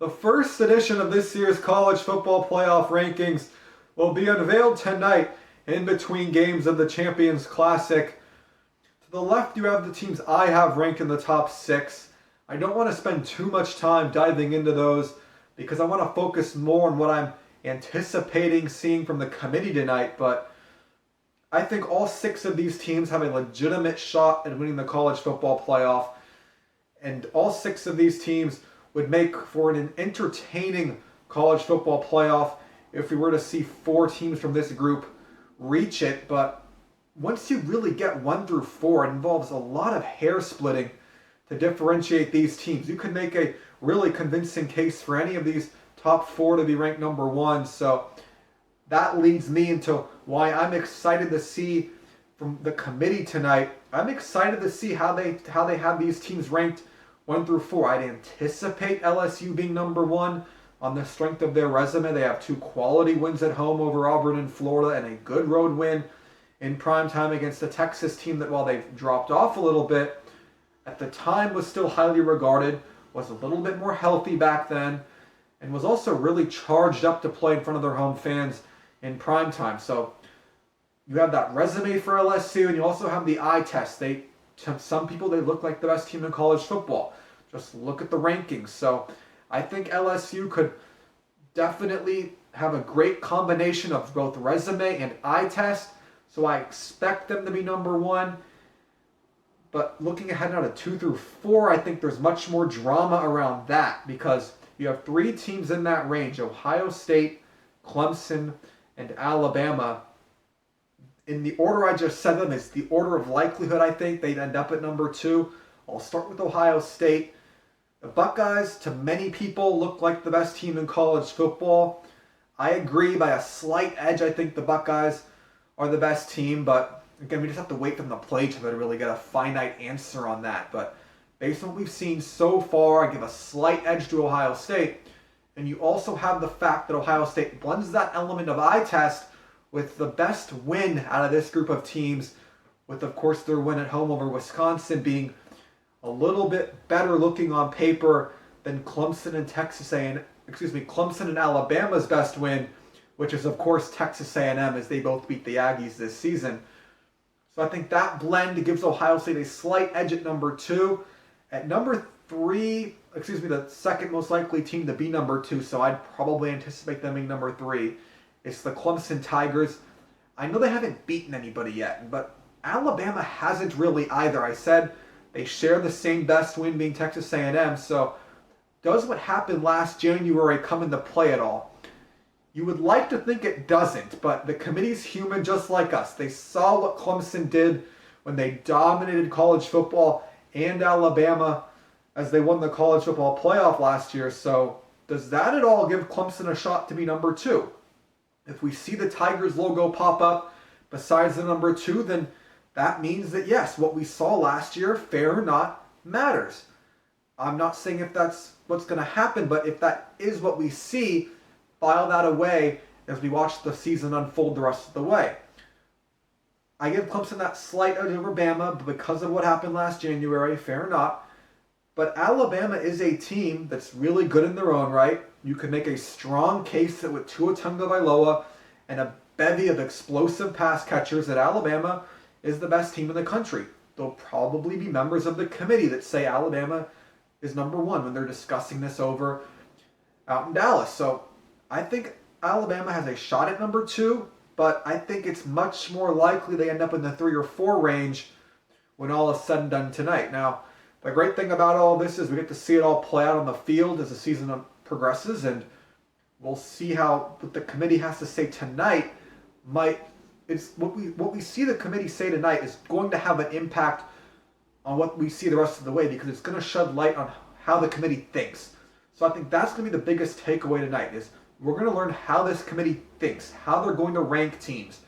The first edition of this year's college football playoff rankings will be unveiled tonight in between games of the Champions Classic. To the left, you have the teams I have ranked in the top six. I don't want to spend too much time diving into those because I want to focus more on what I'm anticipating seeing from the committee tonight, but I think all six of these teams have a legitimate shot at winning the college football playoff, and all six of these teams would make for an entertaining college football playoff if we were to see four teams from this group reach it. But once you really get 1 through 4, it involves a lot of hair splitting to differentiate these teams. You can make a really convincing case for any of these top 4 to be ranked number 1. So that leads me into why I'm excited to see from the committee tonight. I'm excited to see how they have these teams ranked 1 through 4. I'd anticipate LSU being number 1 on the strength of their resume. They have 2 quality wins at home over Auburn and Florida and a good road win in primetime against a Texas team that, while they've dropped off a little bit, at the time was still highly regarded, was a little bit more healthy back then, and was also really charged up to play in front of their home fans in primetime. So you have that resume for LSU, and you also have the eye test. To some people, they look like the best team in college football. Just look at the rankings. So I think LSU could definitely have a great combination of both resume and eye test. So I expect them to be number 1. But looking ahead now to 2 through 4, I think there's much more drama around that because you have 3 teams in that range: Ohio State, Clemson, and Alabama. In the order I just said them is the order of likelihood. I think they'd end up at number 2. I'll start with Ohio State. The Buckeyes, to many people, look like the best team in college football. I agree by a slight edge. I think the Buckeyes are the best team, but again, we just have to wait for them to play each other to really get a finite answer on that. But based on what we've seen so far, I give a slight edge to Ohio State. And you also have the fact that Ohio State blends that element of eye test with the best win out of this group of teams, with, of course, their win at home over Wisconsin being a little bit better looking on paper than Clemson and Alabama's best win, which is, of course, Texas A&M, as they both beat the Aggies this season. So I think that blend gives Ohio State a slight edge at number 2. At number 3, the second most likely team to be number 2, so I'd probably anticipate them being number 3. It's the Clemson Tigers. I know they haven't beaten anybody yet, but Alabama hasn't really either. I said they share the same best win, being Texas A&M, so does what happened last January come into play at all? You would like to think it doesn't, but the committee's human just like us. They saw what Clemson did when they dominated college football and Alabama as they won the college football playoff last year, so does that at all give Clemson a shot to be number 2? If we see the Tigers logo pop up besides the number 2, then that means that, yes, what we saw last year, fair or not, matters. I'm not saying if that's what's going to happen, but if that is what we see, file that away as we watch the season unfold the rest of the way. I give Clemson that slight edge over Bama because of what happened last January, fair or not. But Alabama is a team that's really good in their own right. You can make a strong case that with Tua Tagovailoa and a bevy of explosive pass catchers, that Alabama is the best team in the country. There'll probably be members of the committee that say Alabama is number 1 when they're discussing this over out in Dallas. So I think Alabama has a shot at number 2, but I think it's much more likely they end up in the 3 or 4 range when all is said and done tonight. Now, the great thing about all this is we get to see it all play out on the field as the season progresses, and we'll see how what the committee has to say tonight it's what we see the committee say tonight is going to have an impact on what we see the rest of the way, because it's going to shed light on how the committee thinks. So I think that's going to be the biggest takeaway tonight is we're going to learn how this committee thinks, how they're going to rank teams.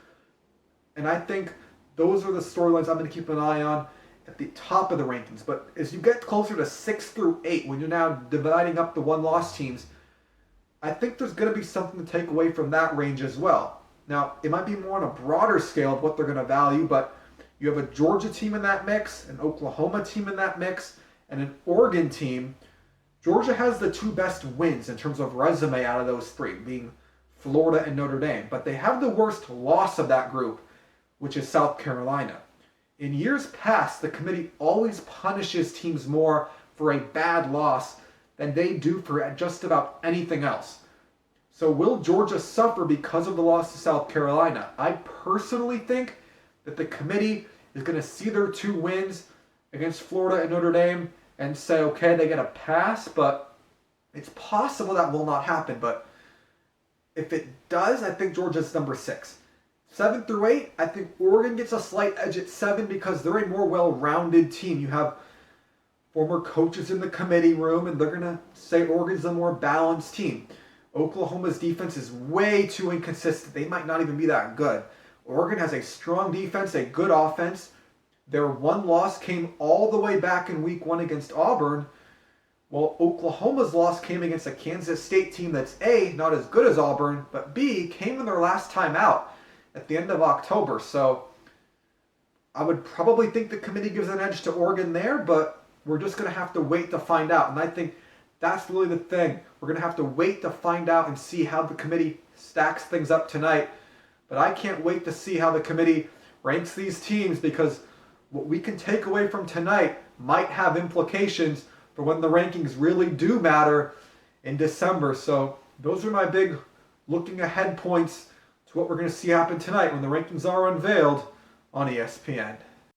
And I think those are the storylines I'm going to keep an eye on at the top of the rankings. But as you get closer to 6 through 8, when you're now dividing up the one-loss teams, I think there's going to be something to take away from that range as well. Now, it might be more on a broader scale of what they're going to value, but you have a Georgia team in that mix, an Oklahoma team in that mix, and an Oregon team Georgia has the two best wins in terms of resume out of those three, being Florida and Notre Dame. But they have the worst loss of that group, which is South Carolina. In years past, the committee always punishes teams more for a bad loss than they do for just about anything else. So will Georgia suffer because of the loss to South Carolina? I personally think that the committee is going to see their two wins against Florida and Notre Dame and say, okay, they get a pass, but it's possible that will not happen. But if it does, I think Georgia's number 6. 7 through 8, I think Oregon gets a slight edge at 7 because they're a more well-rounded team. You have former coaches in the committee room, and they're going to say Oregon's a more balanced team. Oklahoma's defense is way too inconsistent. They might not even be that good. Oregon has a strong defense, a good offense. Their one loss came all the way back in week 1 against Auburn, while Oklahoma's loss came against a Kansas State team that's A, not as good as Auburn, but B, came in their last time out at the end of October. So I would probably think the committee gives an edge to Oregon there, but we're just going to have to wait to find out. And I think that's really the thing. We're going to have to wait to find out and see how the committee stacks things up tonight. But I can't wait to see how the committee ranks these teams, because what we can take away from tonight might have implications for when the rankings really do matter in December. So those are my big looking ahead points to what we're going to see happen tonight when the rankings are unveiled on ESPN.